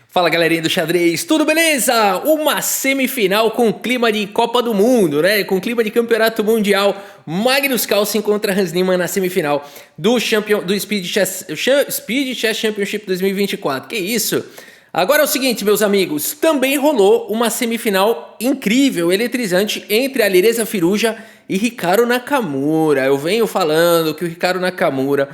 Fala galerinha do xadrez, tudo beleza? Uma semifinal com clima de Copa do Mundo, né? Com clima de Campeonato Mundial. Magnus Carlsen contra Hans Niemann na semifinal do Speed Chess Championship 2024. Que isso? Agora é o seguinte, meus amigos, também rolou uma semifinal incrível, eletrizante entre Alireza Firouzja e Hikaru Nakamura. Eu venho falando que o Hikaru Nakamura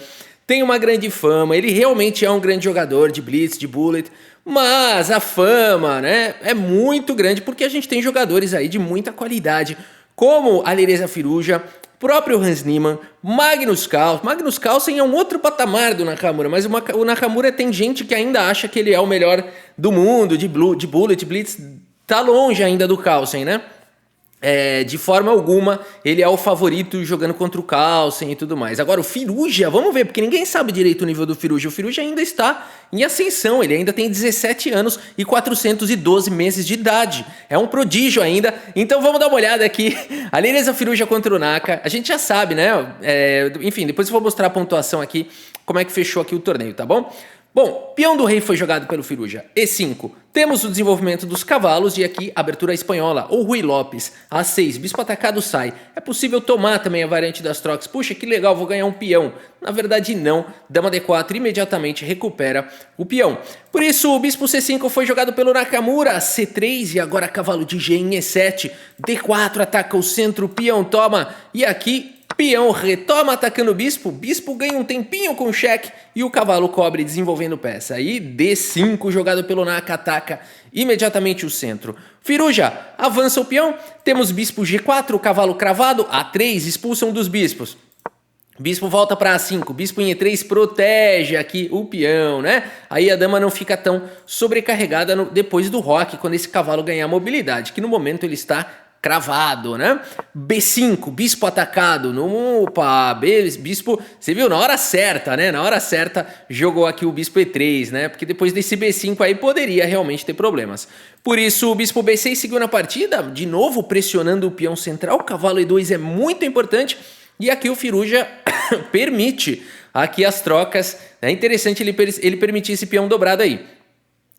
tem uma grande fama, ele realmente é um grande jogador de blitz, de bullet, mas a fama, né, é muito grande porque a gente tem jogadores aí de muita qualidade, como Alireza Firouzja, próprio Hans Niemann, Magnus Carlsen. Magnus Carlsen é um outro patamar do Nakamura, mas o Nakamura tem gente que ainda acha que ele é o melhor do mundo, de bullet, blitz, tá longe ainda do Carlsen, né? De forma alguma, ele é o favorito jogando contra o Carlsen e tudo mais. Agora, o Firouzja, vamos ver, porque ninguém sabe direito o nível do Firouzja. O Firouzja ainda está em ascensão, ele ainda tem 17 anos e 412 meses de idade. É um prodígio ainda. Então vamos dar uma olhada aqui. Alireza Firouzja contra o Naka. A gente já sabe, né? Enfim, depois eu vou mostrar a pontuação aqui, como é que fechou aqui o torneio, tá bom? Bom, peão do rei foi jogado pelo Firouzja, E5. Temos o desenvolvimento dos cavalos e aqui abertura espanhola, ou Rui Lopes. A6, bispo atacado sai. É possível tomar também a variante das trocas. Puxa, que legal, vou ganhar um peão. Na verdade não, dama D4 imediatamente recupera o peão. Por isso o bispo C5 foi jogado pelo Nakamura, C3 e agora cavalo de G em E7. D4 ataca o centro, peão toma e aqui peão retoma atacando o bispo ganha um tempinho com cheque e o cavalo cobre desenvolvendo peça. Aí D5 jogado pelo Naka ataca imediatamente o centro. Firouzja avança o peão, temos bispo G4, cavalo cravado, A3 expulsa um dos bispos. Bispo volta para A5, bispo em E3 protege aqui o peão, né? Aí a dama não fica tão sobrecarregada depois do roque, quando esse cavalo ganhar mobilidade, que no momento ele está cravado, né? B5, bispo atacado. Opa, bispo, você viu? Na hora certa, né? Na hora certa jogou aqui o bispo E3, né? Porque depois desse B5 aí poderia realmente ter problemas. Por isso o bispo B6 seguiu na partida, de novo pressionando o peão central. O cavalo E2 é muito importante. E aqui o Firouzja permite aqui as trocas. É interessante ele permitir esse peão dobrado aí.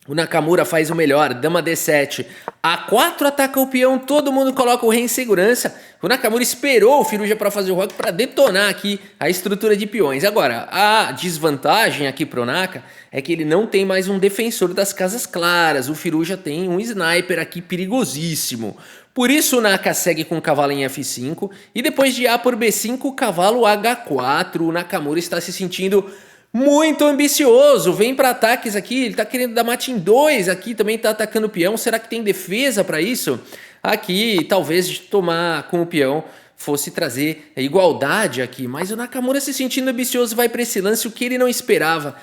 O Nakamura faz o melhor, dama D7, A4 ataca o peão, todo mundo coloca o rei em segurança. O Nakamura esperou o Firouzja para fazer o roque para detonar aqui a estrutura de peões. Agora, a desvantagem aqui pro Naka é que ele não tem mais um defensor das casas claras. O Firouzja tem um sniper aqui perigosíssimo. Por isso o Naka segue com o cavalo em F5 e depois de A por B5, o cavalo H4. O Nakamura está se sentindo muito ambicioso, vem para ataques aqui, ele tá querendo dar mate em 2, aqui também tá atacando o peão, será que tem defesa para isso? Aqui, talvez tomar com o peão fosse trazer igualdade aqui, mas o Nakamura se sentindo ambicioso vai para esse lance, o que ele não esperava.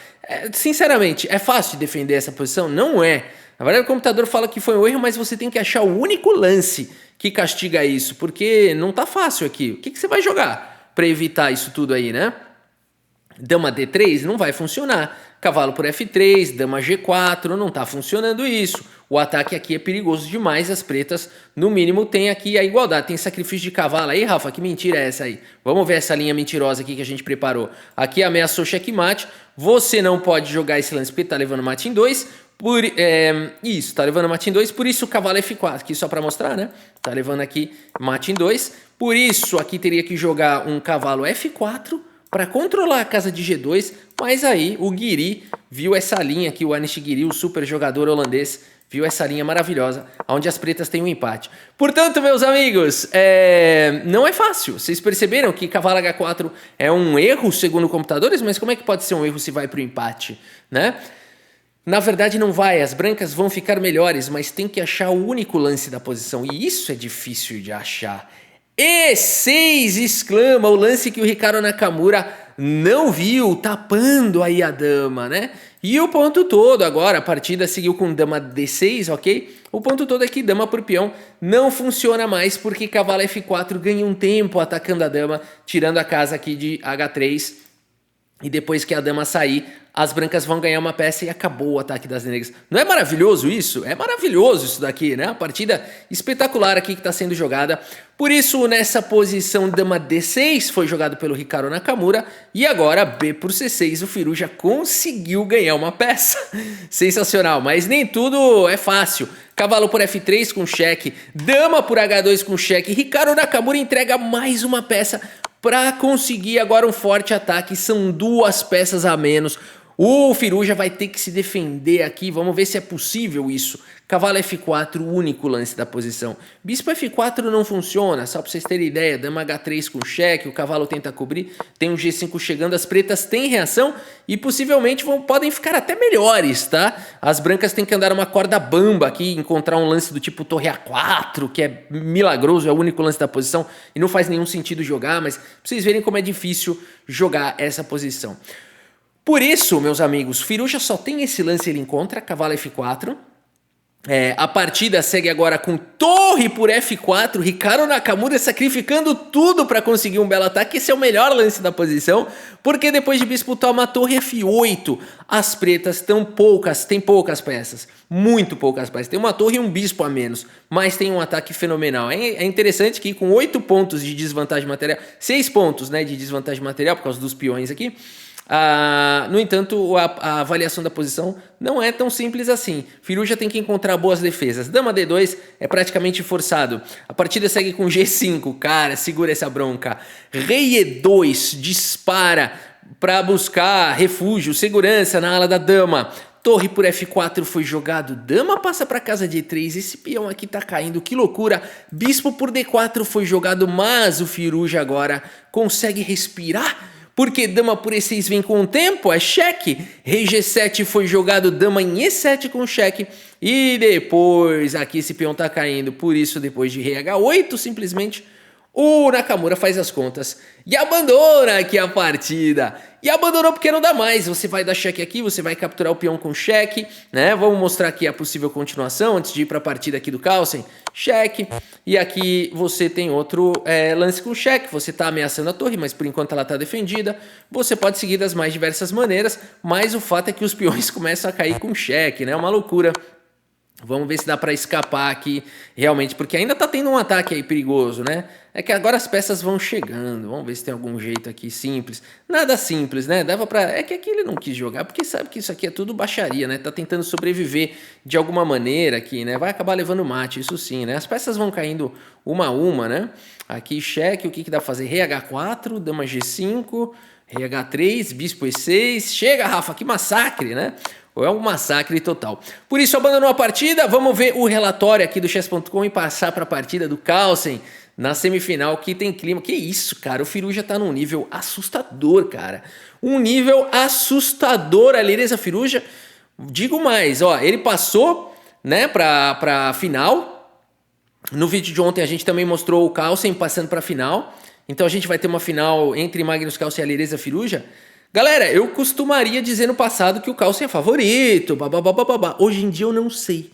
Sinceramente, é fácil de defender essa posição? Não é. Na verdade o computador fala que foi um erro, mas você tem que achar o único lance que castiga isso, porque não tá fácil aqui. O que você vai jogar para evitar isso tudo aí, né? Dama D3 não vai funcionar, cavalo por F3, dama G4, não está funcionando isso. O ataque aqui é perigoso demais, as pretas no mínimo tem aqui a igualdade, tem sacrifício de cavalo aí, Rafa, que mentira é essa aí? Vamos ver essa linha mentirosa aqui que a gente preparou. Aqui ameaçou checkmate, você não pode jogar esse lance porque está levando mate em 2, isso, tá levando mate em 2, por isso o cavalo F4, aqui só para mostrar, né? Tá levando aqui mate em 2, por isso aqui teria que jogar um cavalo F4, para controlar a casa de G2, mas aí o Guiri viu essa linha aqui, o Anish Guiri, o super jogador holandês, viu essa linha maravilhosa, onde as pretas têm um empate. Portanto, meus amigos, não é fácil. Vocês perceberam que cavalo H4 é um erro segundo computadores, mas como é que pode ser um erro se vai para o empate, né? Na verdade não vai, as brancas vão ficar melhores, mas tem que achar o único lance da posição, e isso é difícil de achar. E6 exclama, o lance que o Hikaru Nakamura não viu, tapando aí a dama, né? E o ponto todo agora, a partida seguiu com dama D6, ok? O ponto todo é que dama por peão não funciona mais porque cavalo F4 ganha um tempo atacando a dama, tirando a casa aqui de H3. E depois que a dama sair, as brancas vão ganhar uma peça e acabou o ataque das negras. Não é maravilhoso isso? É maravilhoso isso daqui, né? Uma partida espetacular aqui que está sendo jogada. Por isso, nessa posição, dama D6 foi jogado pelo Hikaru Nakamura. E agora, B por C6, o Firuja conseguiu ganhar uma peça. Sensacional, mas nem tudo é fácil. Cavalo por F3 com cheque, dama por H2 com cheque. Hikaru Nakamura entrega mais uma peça para conseguir agora um forte ataque. São 2 peças a menos. O Firuja vai ter que se defender aqui. Vamos ver se é possível isso. Cavalo F4, o único lance da posição. Bispo F4 não funciona, só para vocês terem ideia. Dama H3 com cheque, o cavalo tenta cobrir. Tem um G5 chegando, as pretas têm reação e possivelmente podem ficar até melhores, tá? As brancas têm que andar uma corda bamba aqui, encontrar um lance do tipo torre A4, que é milagroso, é o único lance da posição e não faz nenhum sentido jogar, mas pra vocês verem como é difícil jogar essa posição. Por isso, meus amigos, Firuja só tem esse lance, ele encontra, cavalo F4. A partida segue agora com torre por F4, Hikaru Nakamura sacrificando tudo para conseguir um belo ataque. Esse é o melhor lance da posição, porque depois de disputar uma torre F8, as pretas têm poucas peças, muito poucas peças. Tem uma torre e um bispo a menos, mas tem um ataque fenomenal. É interessante que com 8 pontos de desvantagem material, 6 pontos, né, de desvantagem material por causa dos peões aqui, no entanto, a avaliação da posição não é tão simples assim. Firuja tem que encontrar boas defesas. Dama D2 é praticamente forçado. A partida segue com G5. Cara, segura essa bronca. Rei E2 dispara para buscar refúgio, segurança na ala da dama. Torre por F4 foi jogado. Dama passa para casa de E3. Esse peão aqui tá caindo. Que loucura. Bispo por D4 foi jogado, mas o Firuja agora consegue respirar. Porque dama por E6 vem com o tempo, é cheque. Rei G7 foi jogado, dama em E7 com cheque. E depois, aqui esse peão tá caindo. Por isso, depois de rei H8, simplesmente, o Nakamura faz as contas e abandona aqui a partida. E abandonou porque não dá mais. Você vai dar cheque aqui, você vai capturar o peão com cheque, né? Vamos mostrar aqui a possível continuação antes de ir para a partida aqui do Carlsen. Cheque. E aqui você tem outro lance com cheque. Você está ameaçando a torre, mas por enquanto ela está defendida. Você pode seguir das mais diversas maneiras, mas o fato é que os peões começam a cair com cheque, né? Uma loucura. Vamos ver se dá para escapar aqui realmente, porque ainda tá tendo um ataque aí perigoso, né? É que agora as peças vão chegando. Vamos ver se tem algum jeito aqui simples. Nada simples, né? Dava para. É que aqui ele não quis jogar, porque sabe que isso aqui é tudo baixaria, né? Tá tentando sobreviver de alguma maneira aqui, né? Vai acabar levando mate, isso sim, né? As peças vão caindo uma a uma, né? Aqui cheque, o que dá pra fazer? Rei H4, dama G5, rei H3, bispo E6. Chega, Rafa, que massacre, né? É um massacre total. Por isso, abandonou a partida. Vamos ver o relatório aqui do chess.com e passar para a partida do Carlsen na semifinal, que tem clima. Que isso, cara? O Firuja tá num nível assustador, cara. Um nível assustador. A Elireza Firuja, digo mais, ó, ele passou, né, para final. No vídeo de ontem a gente também mostrou o Carlsen passando para final. Então a gente vai ter uma final entre Magnus Carlsen e a Elireza Firuja. Galera, eu costumaria dizer no passado que o Carlsen é favorito, babá. Hoje em dia eu não sei.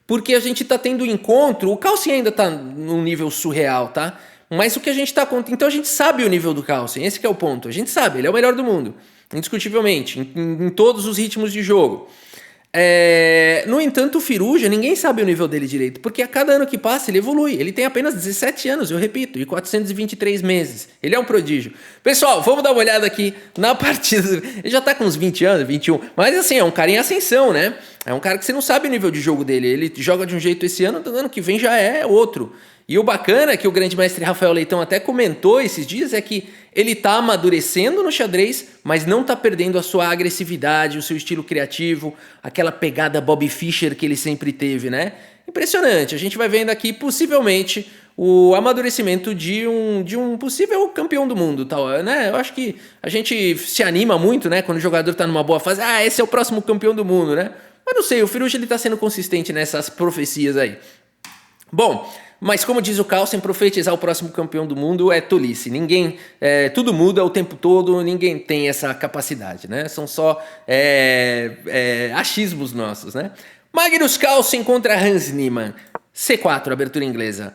Porque a gente tá tendo um encontro, o Carlsen ainda tá num nível surreal, tá? Mas o que a gente tá contando... Então a gente sabe o nível do Carlsen, esse que é o ponto. A gente sabe, ele é o melhor do mundo, indiscutivelmente, em todos os ritmos de jogo. No entanto, o Firuja, ninguém sabe o nível dele direito, porque a cada ano que passa ele evolui. Ele tem apenas 17 anos, eu repito, e 423 meses. Ele é um prodígio. Pessoal, vamos dar uma olhada aqui na partida. Ele já tá com uns 20 anos, 21, mas assim, é um cara em ascensão, né? É um cara que você não sabe o nível de jogo dele. Ele joga de um jeito esse ano, no ano que vem já é outro. E o bacana, que o grande mestre Rafael Leitão até comentou esses dias, é que ele tá amadurecendo no xadrez, mas não tá perdendo a sua agressividade, o seu estilo criativo, aquela pegada Bobby Fischer que ele sempre teve, né? Impressionante. A gente vai vendo aqui, possivelmente, o amadurecimento de um possível campeão do mundo, tal, né? Eu acho que a gente se anima muito, né? Quando o jogador tá numa boa fase, esse é o próximo campeão do mundo, né? Mas não sei, o Firuja ele tá sendo consistente nessas profecias aí. Bom... Mas como diz o Carlsen, profetizar o próximo campeão do mundo é tolice. Ninguém, tudo muda o tempo todo, ninguém tem essa capacidade, né? São só achismos nossos, né? Magnus Carlsen contra Hans Niemann. C4, abertura inglesa.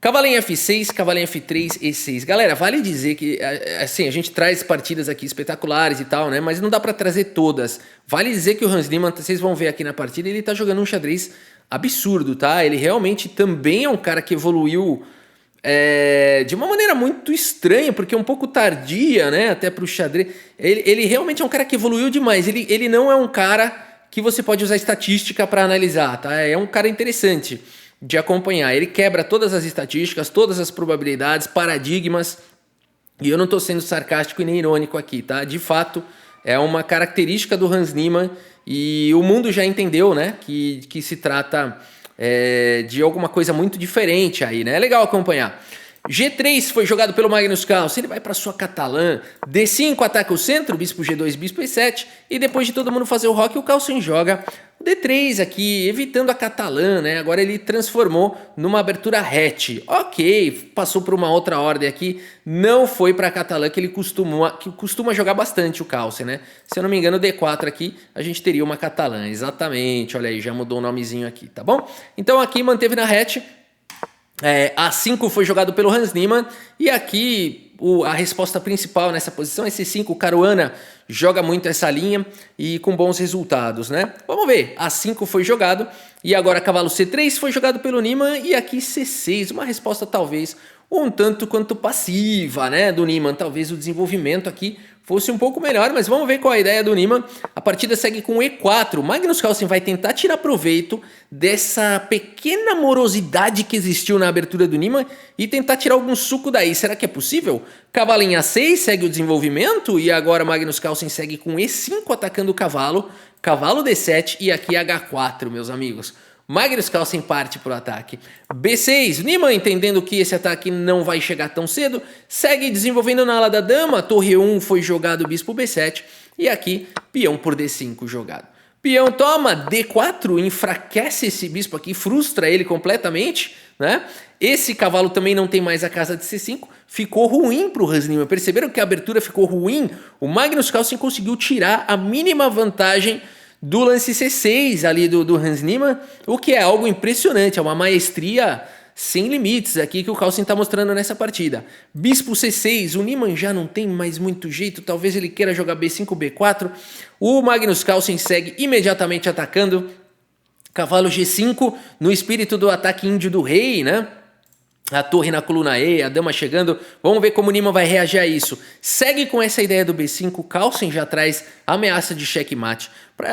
Cavalinho F6, cavalinho F3, E6. Galera, vale dizer que, assim, a gente traz partidas aqui espetaculares e tal, né? Mas não dá pra trazer todas. Vale dizer que o Hans Niemann, vocês vão ver aqui na partida, ele tá jogando um xadrez absurdo, tá? Ele realmente também é um cara que evoluiu de uma maneira muito estranha, porque é um pouco tardia, né? Até pro xadrez. Ele realmente é um cara que evoluiu demais. Ele não é um cara que você pode usar estatística pra analisar, tá? É um cara interessante de acompanhar. Ele quebra todas as estatísticas, todas as probabilidades, paradigmas, e eu não estou sendo sarcástico e nem irônico aqui, tá? De fato, é uma característica do Hans Niemann e o mundo já entendeu, né? Que se trata de alguma coisa muito diferente aí, né? É legal acompanhar. G3 foi jogado pelo Magnus Carlsen, ele vai para sua Catalã. D5 ataca o centro, bispo G2, bispo E7. E depois de todo mundo fazer o roque, o Carlsen joga o D3 aqui, evitando a Catalã, né? Agora ele transformou numa abertura hatch. Ok, passou por uma outra ordem aqui, não foi para a Catalã que ele costuma jogar bastante o Carlsen, né? Se eu não me engano, D4 aqui, a gente teria uma Catalã, exatamente. Olha aí, já mudou o nomezinho aqui, tá bom? Então aqui manteve na hatch. A5 foi jogado pelo Hans Niemann e aqui a resposta principal nessa posição é C5. O Caruana joga muito essa linha e com bons resultados, né? Vamos ver, A5 foi jogado e agora cavalo C3 foi jogado pelo Niemann e aqui C6, uma resposta talvez um tanto quanto passiva, né, do Niemann. Talvez o desenvolvimento aqui fosse um pouco melhor, mas vamos ver qual é a ideia do Niemann. A partida segue com E4. O Magnus Carlsen vai tentar tirar proveito dessa pequena morosidade que existiu na abertura do Niemann e tentar tirar algum suco daí. Será que é possível? Cavalinho A6 segue o desenvolvimento e agora Magnus Carlsen segue com E5 atacando o cavalo. Cavalo D7 e aqui H4, meus amigos. Magnus Carlsen parte para o ataque. B6, Niemann, entendendo que esse ataque não vai chegar tão cedo, segue desenvolvendo na ala da dama. Torre 1 foi jogado, bispo B7. E aqui, peão por D5 jogado. Peão toma, D4, enfraquece esse bispo aqui, frustra ele completamente, né? Esse cavalo também não tem mais a casa de C5, ficou ruim para o Hans Niemann. Perceberam que a abertura ficou ruim? O Magnus Carlsen conseguiu tirar a mínima vantagem do lance C6 ali do Hans Niemann, o que é algo impressionante, é uma maestria sem limites aqui que o Carlsen está mostrando nessa partida. Bispo C6, o Niemann já não tem mais muito jeito, talvez ele queira jogar B5, B4, o Magnus Carlsen segue imediatamente atacando, cavalo G5 no espírito do ataque índio do rei, né? A torre na coluna E, a dama chegando. Vamos ver como o Niemann vai reagir a isso. Segue com essa ideia do B5. Carlsen já traz ameaça de checkmate.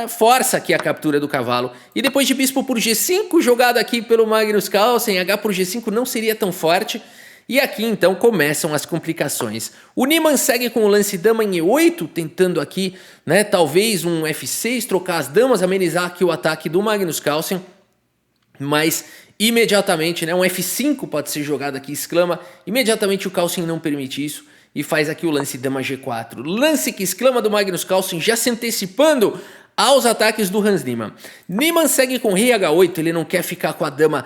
Força aqui a captura do cavalo. E depois de bispo por G5, jogado aqui pelo Magnus Carlsen. H por G5 não seria tão forte. E aqui então começam as complicações. O Niemann segue com o lance dama em E8, tentando aqui, né, talvez um F6, trocar as damas, amenizar aqui o ataque do Magnus Carlsen. Mas imediatamente, né, um F5 pode ser jogado aqui, exclama. Imediatamente o Carlsen não permite isso e faz aqui o lance dama G4. Lance que exclama do Magnus Carlsen, já se antecipando aos ataques do Hans Niemann. Niemann segue com rei H8, ele não quer ficar com a dama,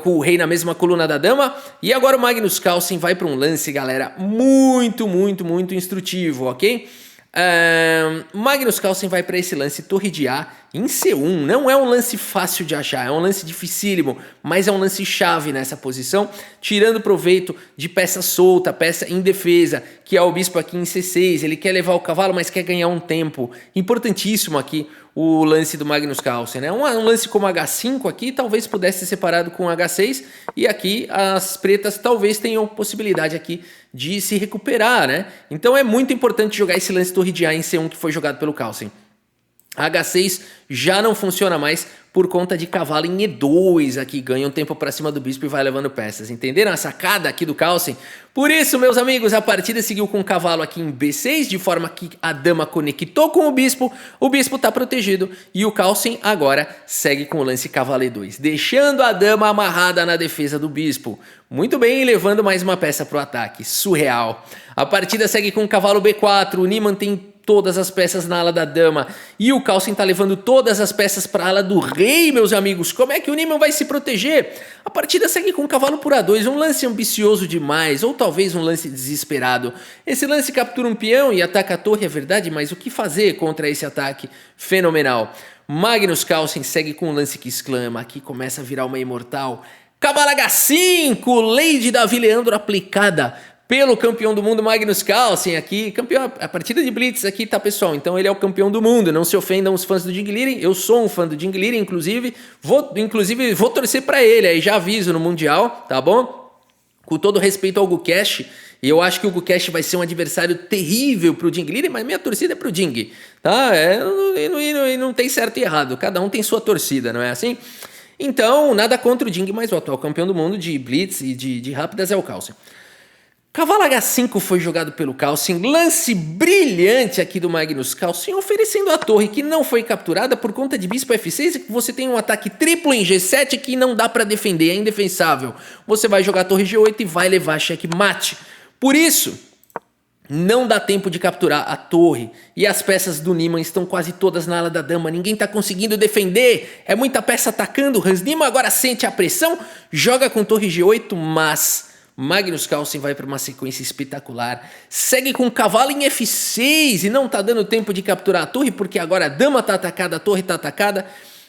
com o rei na mesma coluna da dama. E agora o Magnus Carlsen vai para um lance, galera, muito instrutivo, ok? Magnus Carlsen vai para esse lance torre de A em C1. Não é um lance fácil de achar, é um lance dificílimo, mas é um lance chave nessa posição, tirando proveito de peça solta, peça indefesa, que é o bispo aqui em C6. Ele quer levar o cavalo, mas quer ganhar um tempo. Importantíssimo aqui o lance do Magnus Carlsen, né? Um lance como H5 aqui talvez pudesse ser separado com H6 e aqui as pretas talvez tenham possibilidade aqui de se recuperar, né? Então é muito importante jogar esse lance torre de A em C1 que foi jogado pelo Carlsen. H6 já não funciona mais por conta de cavalo em E2 aqui, ganha um tempo para cima do bispo e vai levando peças. Entenderam a sacada aqui do Carlsen? Por isso, meus amigos, a partida seguiu com o cavalo aqui em B6, de forma que a dama conectou com o bispo está protegido e o Carlsen agora segue com o lance cavalo E2, deixando a dama amarrada na defesa do bispo. Muito bem, levando mais uma peça para o ataque, surreal. A partida segue com o cavalo B4, o Niemann tem todas as peças na ala da dama e o Carlsen tá levando todas as peças para a ala do rei, meus amigos. Como é que o Niemann vai se proteger? A partida segue com o cavalo por A2, um lance ambicioso demais, ou talvez um lance desesperado. Esse lance captura um peão e ataca a torre, é verdade, mas o que fazer contra esse ataque fenomenal? Magnus Carlsen segue com um lance que exclama, aqui começa a virar uma imortal. Cavalo H5, lei de Davi Leandro aplicada pelo campeão do mundo Magnus Carlsen aqui, campeão, a partida de Blitz aqui, tá, pessoal? Então ele é o campeão do mundo, não se ofendam os fãs do Ding Liren, eu sou um fã do Ding Liren, inclusive vou torcer pra ele, aí já aviso no Mundial, tá bom? Com todo respeito ao Gukesh, eu acho que o Gukesh vai ser um adversário terrível pro Ding Liren, mas minha torcida é pro Ding, tá? Não tem certo e errado, cada um tem sua torcida, não é assim? Então, nada contra o Ding, mas o atual campeão do mundo de Blitz e de Rápidas é o Carlsen. Cavalo H5 foi jogado pelo Carlsen, lance brilhante aqui do Magnus Carlsen, oferecendo a torre que não foi capturada por conta de Bispo F6, que você tem um ataque triplo em G7 que não dá pra defender, é indefensável. Você vai jogar a torre G8 e vai levar checkmate. Por isso, não dá tempo de capturar a torre. E as peças do Niemann estão quase todas na ala da dama. Ninguém tá conseguindo defender. É muita peça atacando. Hans Niemann agora sente a pressão. Joga com torre G8, mas Magnus Carlsen vai para uma sequência espetacular. Segue com o cavalo em F6 e não tá dando tempo de capturar a torre, porque agora a dama tá atacada, a torre tá atacada.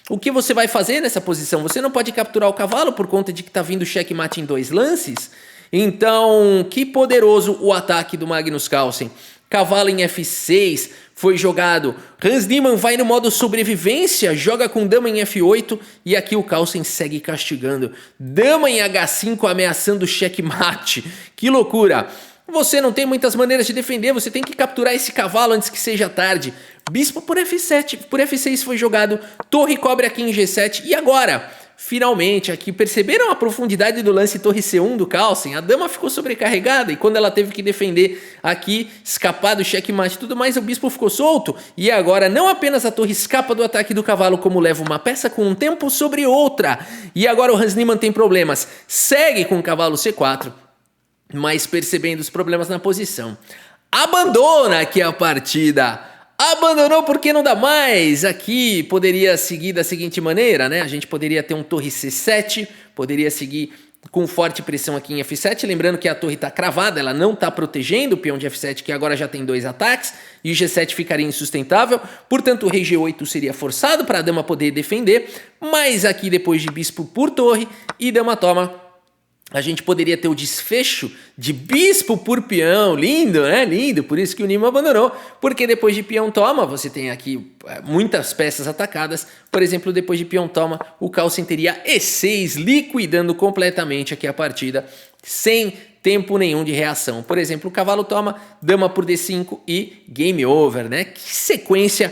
O que você vai fazer nessa posição? Você não pode capturar o cavalo por conta de que tá vindo checkmate em 2 lances. Então, que poderoso o ataque do Magnus Carlsen. Cavalo em F6 foi jogado. Hans Niemann vai no modo sobrevivência, joga com dama em F8 e aqui o Carlsen segue castigando. Dama em H5 ameaçando checkmate. Que loucura! Você não tem muitas maneiras de defender, você tem que capturar esse cavalo antes que seja tarde. Bispo por F7, por F6 foi jogado. Torre cobre aqui em G7 e agora? Finalmente aqui, perceberam a profundidade do lance torre C1 do Carlsen? A dama ficou sobrecarregada e quando ela teve que defender aqui, escapar do checkmate e tudo mais, o bispo ficou solto. E agora não apenas a torre escapa do ataque do cavalo, como leva uma peça com um tempo sobre outra. E agora o Hans Niemann tem problemas. Segue com o cavalo C4, mas percebendo os problemas na posição, abandona aqui a partida. Abandonou porque não dá mais. Aqui poderia seguir da seguinte maneira, né? A gente poderia ter um torre C7, poderia seguir com forte pressão aqui em F7, lembrando que a torre está cravada, ela não está protegendo o peão de F7, que agora já tem 2 ataques, e o G7 ficaria insustentável, portanto o rei G8 seria forçado para a dama poder defender, mas aqui depois de bispo por torre e dama toma, a gente poderia ter o desfecho de bispo por peão, lindo, né? Lindo, por isso que o Niemann abandonou, porque depois de peão toma, você tem aqui muitas peças atacadas, por exemplo, depois de peão toma, o Carlsen teria E6, liquidando completamente aqui a partida, sem tempo nenhum de reação. Por exemplo, o cavalo toma, dama por D5 e game over, né? Que sequência,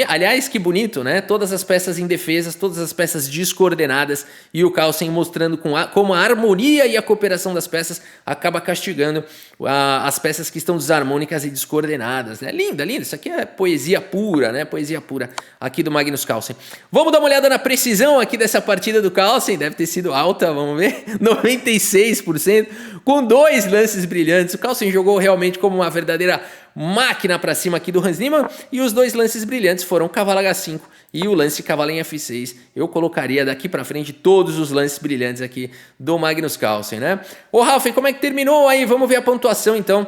aliás, que bonito, né? Todas as peças indefesas, todas as peças descoordenadas e o Carlsen mostrando como a harmonia e a cooperação das peças acaba castigando as peças que estão desarmônicas e descoordenadas, né? Linda, linda, isso aqui é poesia pura, né? Poesia pura aqui do Magnus Carlsen. Vamos dar uma olhada na precisão aqui dessa partida do Carlsen, deve ter sido alta, vamos ver, 96%, com 2 lances brilhantes. O Carlsen jogou realmente como uma verdadeira máquina para cima aqui do Hans Niemann e os 2 lances brilhantes foram cavalo H5 e o lance cavalo em F6. Eu colocaria daqui para frente todos os lances brilhantes aqui do Magnus Carlsen, né? Ô Ralf, como é que terminou aí? Vamos ver a pontuação então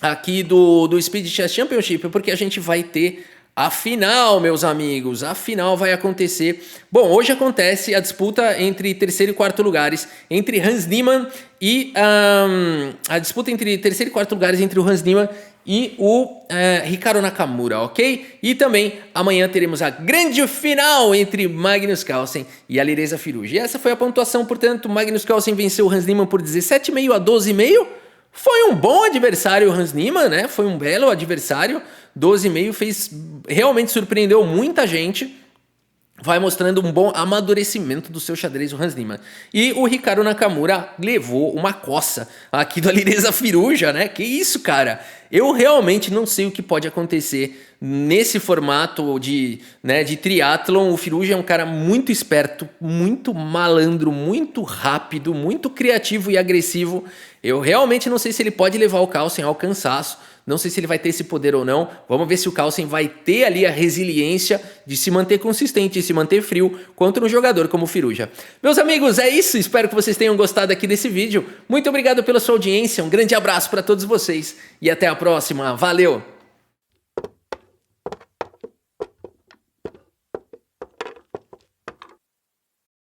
aqui do Speed Chess Championship, porque a gente vai ter a final, meus amigos, a final vai acontecer. Bom, hoje acontece a disputa entre terceiro e quarto lugares, entre Hans Niemann e... a disputa entre terceiro e quarto lugares entre o Hans Niemann e o Hikaru Nakamura, ok? E também amanhã teremos a grande final entre Magnus Carlsen e Alireza Firouzja. E essa foi a pontuação, portanto, Magnus Carlsen venceu o Hans Niemann por 17,5 a 12,5. Foi um bom adversário o Hans Niemann, né? Foi um belo adversário. 12,5 realmente surpreendeu muita gente. Vai mostrando um bom amadurecimento do seu xadrez, o Hans Niemann. E o Hikaru Nakamura levou uma coça aqui do Alireza Firouzja, né? Que isso, cara? Eu realmente não sei o que pode acontecer nesse formato de triatlon. O Firouzja é um cara muito esperto, muito malandro, muito rápido, muito criativo e agressivo. Eu realmente não sei se ele pode levar o Carlsen ao cansaço. Não sei se ele vai ter esse poder ou não. Vamos ver se o Carlsen vai ter ali a resiliência de se manter consistente, de se manter frio contra um jogador como o Firouzja. Meus amigos, é isso. Espero que vocês tenham gostado aqui desse vídeo. Muito obrigado pela sua audiência. Um grande abraço para todos vocês e até a próxima. Valeu!